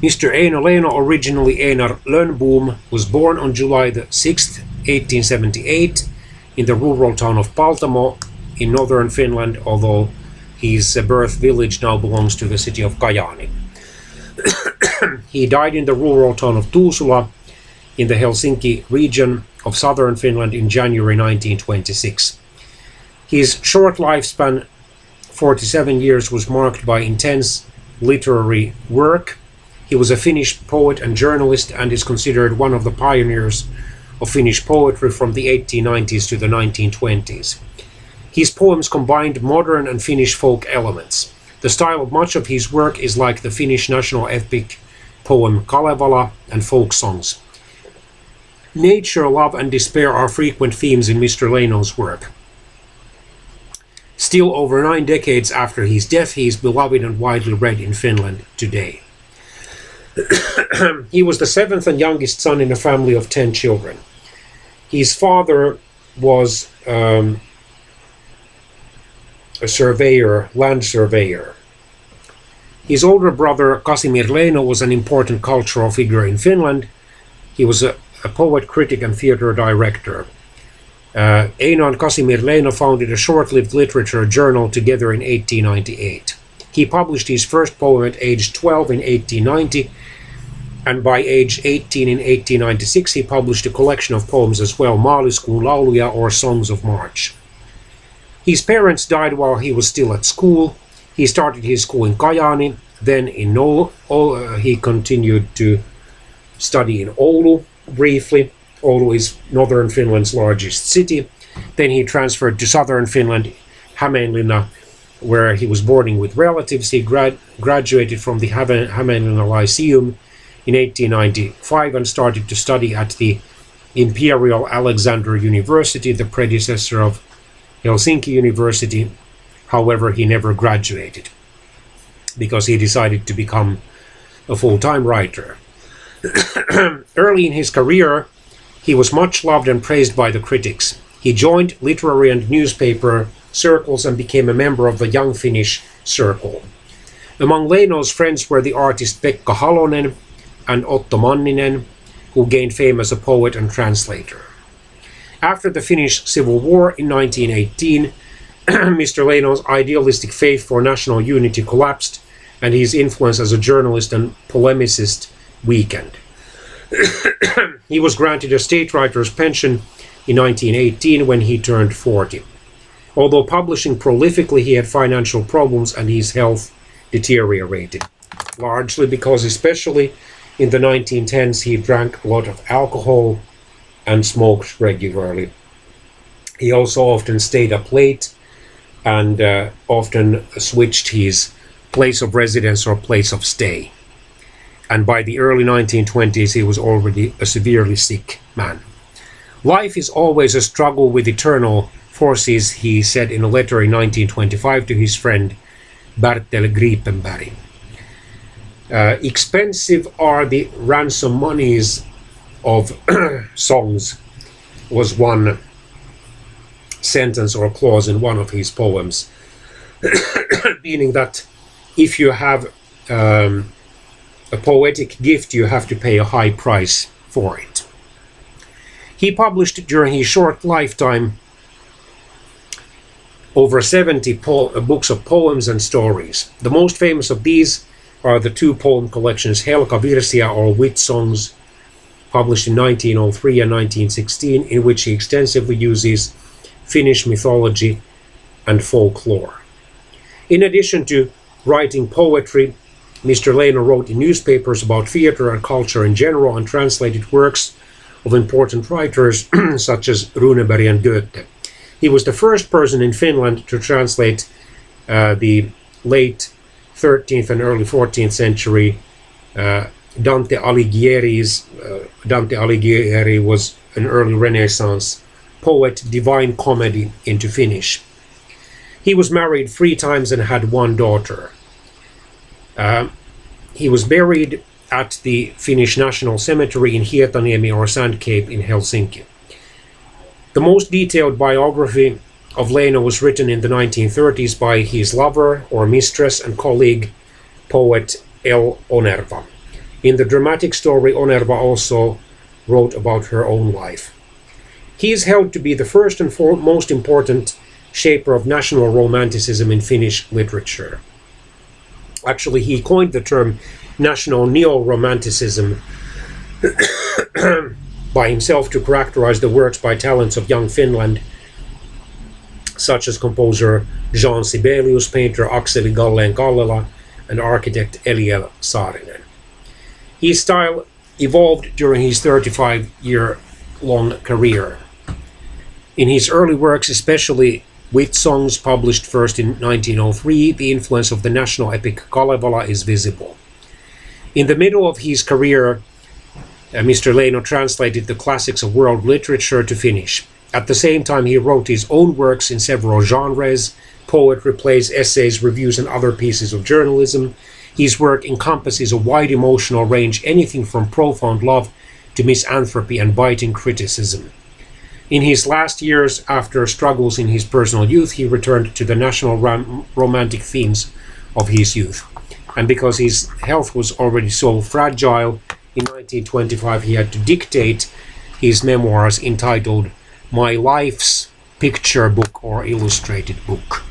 Mr. Eino Leino, originally Einar Lönnboom, was born on July the 6th, 1878, in the rural town of Paltamo in northern Finland, although his birth village now belongs to the city of Kajaani. He died in the rural town of Tuusula in the Helsinki region of southern Finland in January 1926. His short lifespan, 47 years, was marked by intense literary work. He was a Finnish poet and journalist and is considered one of the pioneers of Finnish poetry from the 1890s to the 1920s. His poems combined modern and Finnish folk elements. The style of much of his work is like the Finnish national epic poem Kalevala and folk songs. Nature, love, and despair are frequent themes in Mr. Leino's work. Still, over 9 decades after his death, he is beloved and widely read in Finland today. He was the 7th and youngest son in a family of 10 children. His father was a surveyor, land surveyor. His older brother, Casimir Leino, was an important cultural figure in Finland. He was a poet, critic, and theater director. Eino and Casimir Leino founded a short-lived literature journal together in 1898. He published his first poem at age 12 in 1890, and by age 18 in 1896 he published a collection of poems as well, Maaliskuun lauluja, or Songs of March. His parents died while he was still at school. He started his school in Kajaani, then in he continued to study in Oulu briefly. Oulu is northern Finland's largest city. Then he transferred to southern Finland, Hämeenlinna, where he was boarding with relatives. He graduated from the Hämeenlinna Lyceum in 1895 and started to study at the Imperial Alexander University, the predecessor of Helsinki University. However, he never graduated because he decided to become a full-time writer. Early in his career, he was much loved and praised by the critics. He joined literary and newspaper circles and became a member of the Young Finnish Circle. Among Leino's friends were the artist Pekka Halonen and Otto Manninen, who gained fame as a poet and translator. After the Finnish Civil War in 1918, Mr. Leino's idealistic faith for national unity collapsed, and his influence as a journalist and polemicist weakened. He was granted a state writer's pension in 1918 when he turned 40. Although publishing prolifically, he had financial problems and his health deteriorated, largely because, especially in the 1910s, he drank a lot of alcohol and smoked regularly. He also often stayed up late and often switched his place of residence or place of stay. And by the early 1920s, he was already a severely sick man. Life is always a struggle with eternal forces, he said in a letter in 1925 to his friend Bertel Gripenberg. Expensive are the ransom monies of songs, was one sentence or clause in one of his poems, meaning that if you have a poetic gift, you have to pay a high price for it. He published during his short lifetime over 70 books of poems and stories. The most famous of these are the 2 poem collections Helkavirsiä, or Wit Songs, published in 1903 and 1916, in which he extensively uses Finnish mythology and folklore. In addition to writing poetry, Mr. Leino wrote in newspapers about theater and culture in general and translated works of important writers such as Runeberg and Goethe. He was the first person in Finland to translate the late 13th and early 14th century Dante Alighieri's. Dante Alighieri was an early Renaissance poet, Divine Comedy into Finnish. He was married 3 times and had 1 daughter. He was buried at the Finnish National Cemetery in Hietaniemi, or Sandcape, in Helsinki. The most detailed biography of Leino was written in the 1930s by his lover or mistress and colleague, poet L. Onerva. In the dramatic story, Onerva also wrote about her own life. He is held to be the first and most important shaper of national romanticism in Finnish literature. Actually, he coined the term national neo-romanticism by himself to characterize the works by talents of young Finland, such as composer Jean Sibelius, painter Akseli Gallen-Kallela, and architect Eliel Saarinen. His style evolved during his 35-year-long career. In his early works, especially with songs published first in 1903, the influence of the national epic Kalevala is visible. In the middle of his career, Mr. Leino translated the classics of world literature to Finnish. At the same time, he wrote his own works in several genres: poetry, plays, essays, reviews, and other pieces of journalism. His work encompasses a wide emotional range, anything from profound love to misanthropy and biting criticism. In his last years, after struggles in his personal youth, he returned to the national romantic themes of his youth. And because his health was already so fragile, in 1925 he had to dictate his memoirs entitled My Life's Picture Book or Illustrated Book.